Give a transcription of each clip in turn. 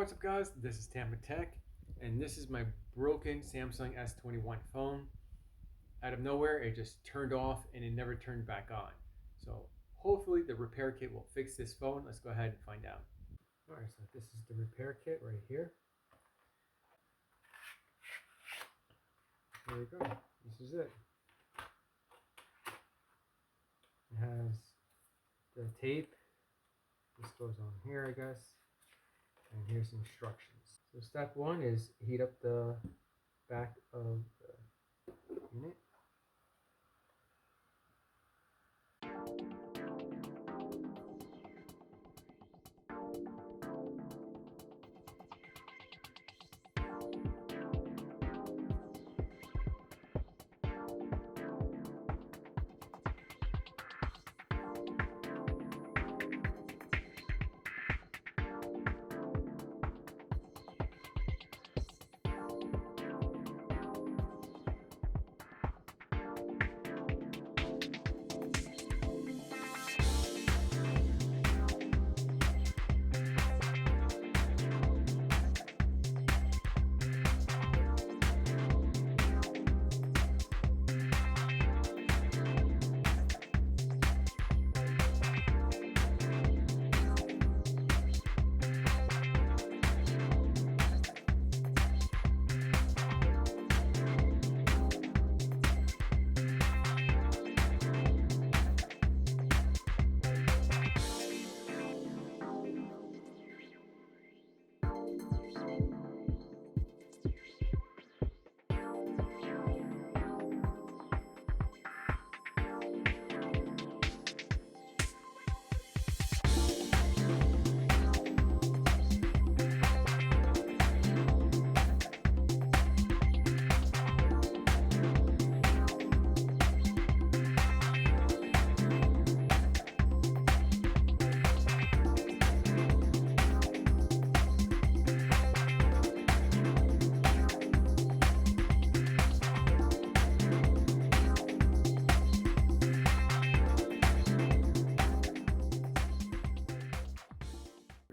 What's up guys, this is TampaTec and this is my broken Samsung S21 phone. Out of nowhere it just turned off and it never turned back on. So hopefully the repair kit will fix this phone. Let's go ahead and find out. Alright, so this is the repair kit right here. There we go, this is it. It has the tape. This goes on here, I guess. And here's instructions. So step one is heat up the back of the unit.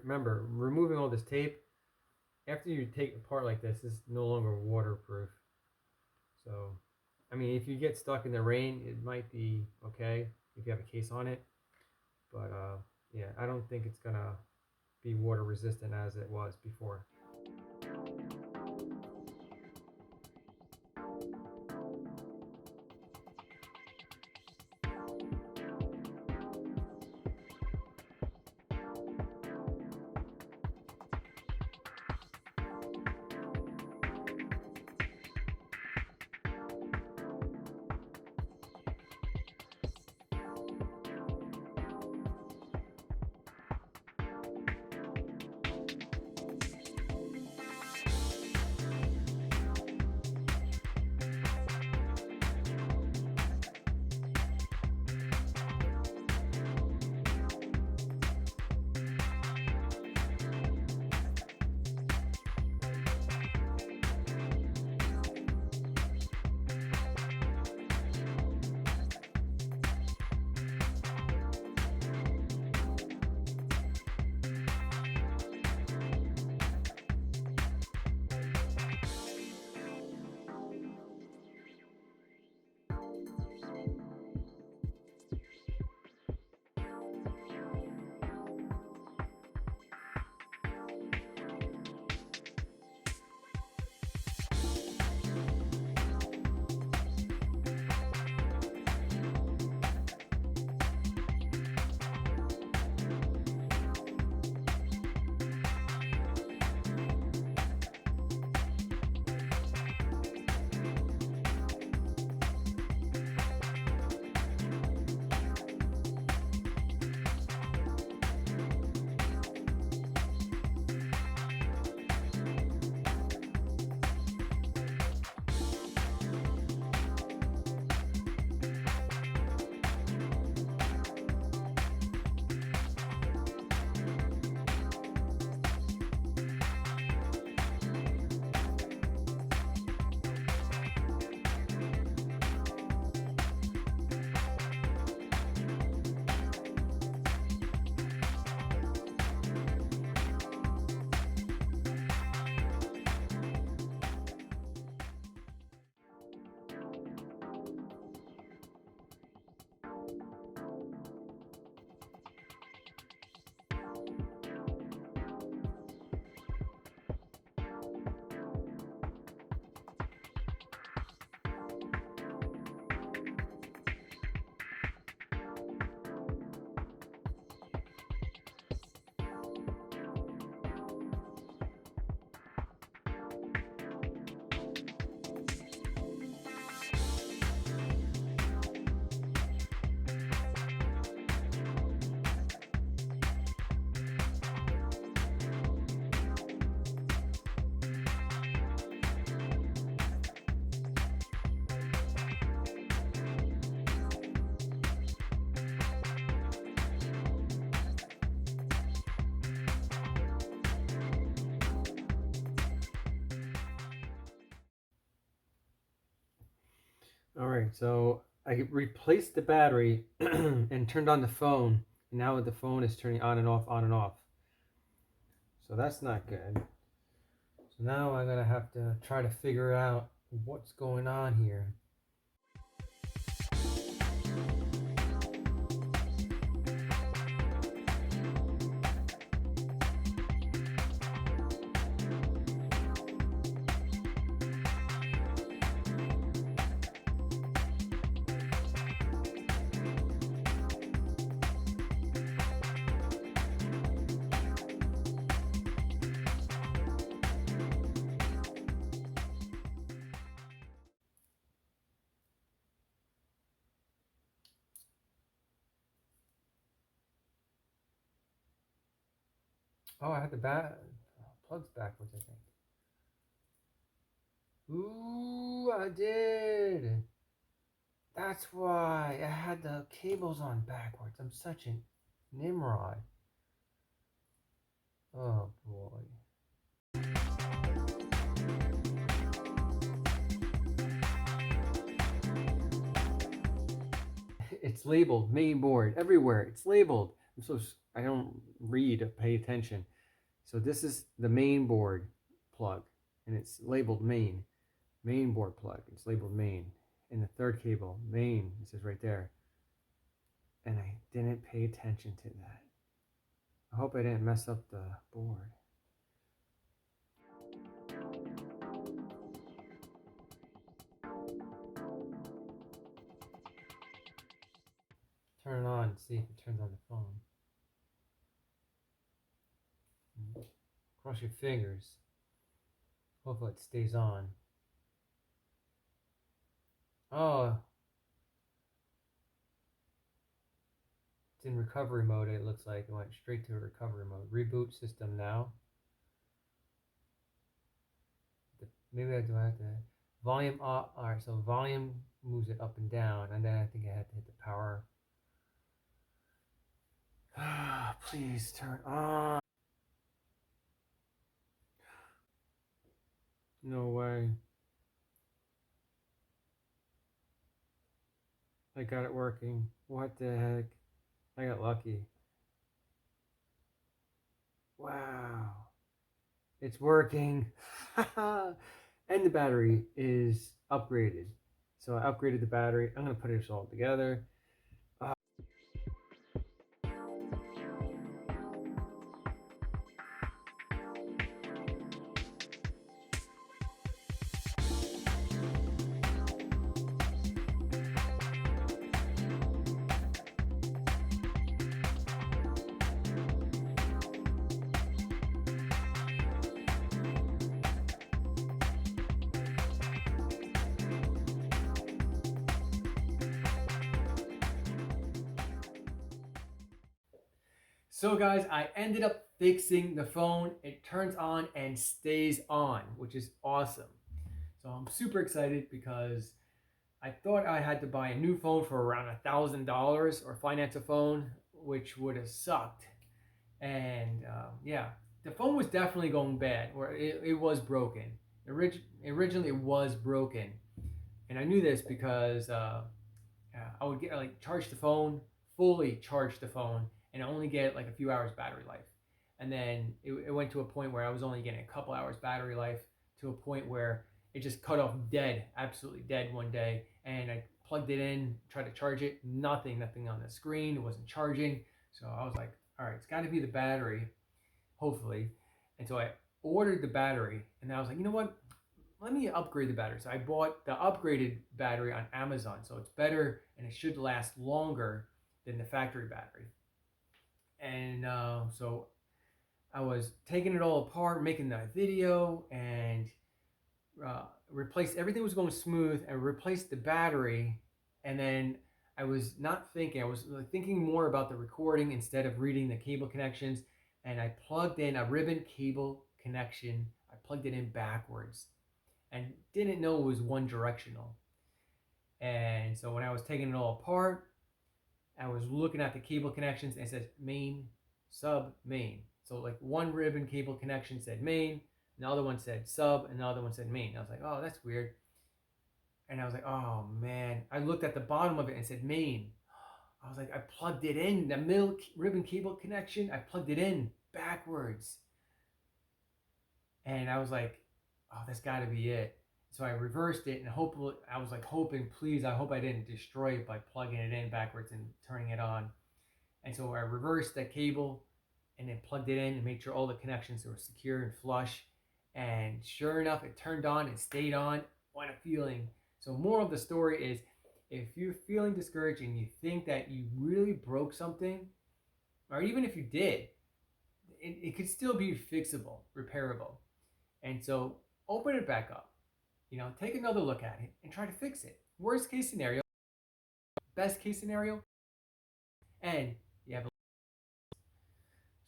Remember, removing all this tape, after you take it apart like this, is no longer waterproof. So, I mean, if you get stuck in the rain, it might be okay if you have a case on it. But yeah, I don't think it's gonna be water resistant as it was before. All right, so I replaced the battery and turned on the phone. And now the phone is turning on and off, on and off. So that's not good. So now I'm gonna have to try to figure out what's going on here. Oh, I had the plugs backwards, I think. Ooh, I did. That's why I had the cables on backwards. I'm such a Nimrod. Oh boy. It's labeled main board everywhere. It's labeled. I don't read or pay attention. So this is the main board plug, and it's labeled main board plug. It's labeled main. And the third cable, main. It says right there. And I didn't pay attention to that. I hope I didn't mess up the board. Turn it on and see if it turns on the phone. Cross your fingers. Hopefully it stays on. Oh, it's in recovery mode. It looks like it went straight to recovery mode. Reboot system now. Maybe I do have to volume up. All right, so volume moves it up and down, and then I think I had to hit the power. Please turn on. No way. I got it working. What the heck? I got lucky. Wow. It's working. And the battery is upgraded. So I upgraded the battery. I'm going to put it all together. So guys, I ended up fixing the phone. It turns on and stays on, which is awesome. So I'm super excited because I thought I had to buy a new phone for around $1,000 or finance a phone, which would have sucked. And yeah, the phone was definitely going bad, or it was broken. Originally, it was broken, and I knew this because I would get charge the phone, fully charge the phone, and only get like a few hours battery life. And then it went to a point where I was only getting a couple hours battery life, to a point where it just cut off dead, absolutely dead one day. And I plugged it in, tried to charge it, nothing on the screen. It wasn't charging. So I was like, all right, it's got to be the battery, hopefully. And so I ordered the battery, and I was like, you know what? Let me upgrade the battery. So I bought the upgraded battery on Amazon. So it's better and it should last longer than the factory battery. And so I was taking it all apart, making that video, and replaced everything was going smooth, and replaced the battery. And then I was not thinking, I was thinking more about the recording instead of reading the cable connections. And I plugged in a ribbon cable connection. I plugged it in backwards and didn't know it was one directional. And so when I was taking it all apart, I was looking at the cable connections, and it says main, sub, main. So like one ribbon cable connection said main, another one said sub, and another one said main. I was like, oh, that's weird. And I was like, oh man. I looked at the bottom of it and it said main. I was like, I plugged it in, the middle ribbon cable connection, I plugged it in backwards. And I was like, oh, that's got to be it. So I reversed it and I was like hoping, please, I hope I didn't destroy it by plugging it in backwards and turning it on. And so I reversed the cable and then plugged it in and made sure all the connections were secure and flush. And sure enough, it turned on and stayed on. What a feeling. So moral of the story is, if you're feeling discouraged and you think that you really broke something, or even if you did, it could still be fixable, repairable. And so open it back up, take another look at it and try to fix it. Worst case scenario, best case scenario, and you have a.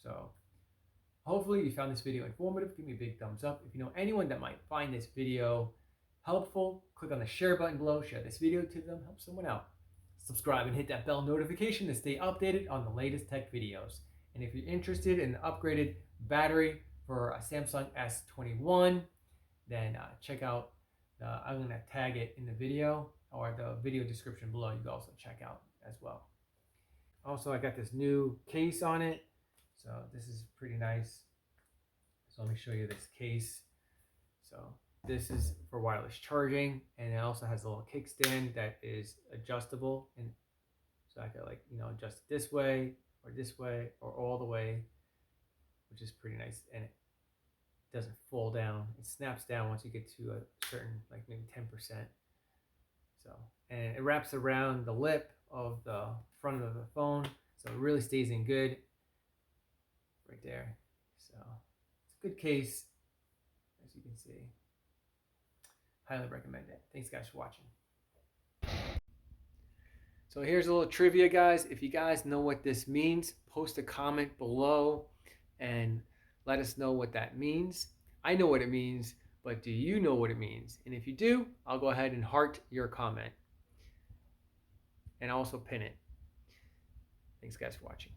So hopefully you found this video informative. Give me a big thumbs up. If you know anyone that might find this video helpful, click on the share button below, share this video to them, help someone out. Subscribe and hit that bell notification to stay updated on the latest tech videos. And if you're interested in an upgraded battery for a Samsung S21, then check out I'm going to tag it in the video or the video description below. You can also check out as well. Also, I got this new case on it. So this is pretty nice. So let me show you this case. So this is for wireless charging, and it also has a little kickstand that is adjustable, and so I could adjust it this way or all the way, which is pretty nice. And it doesn't fall down. It snaps down once you get to a certain, like maybe 10%. So, and it wraps around the lip of the front of the phone, so it really stays in good right there. So it's a good case, as you can see. Highly recommend it. Thanks guys for watching. So here's a little trivia, guys. If you guys know what this means, post a comment below and let us know what that means. I know what it means, but do you know what it means? And if you do, I'll go ahead and heart your comment and also pin it. Thanks guys for watching.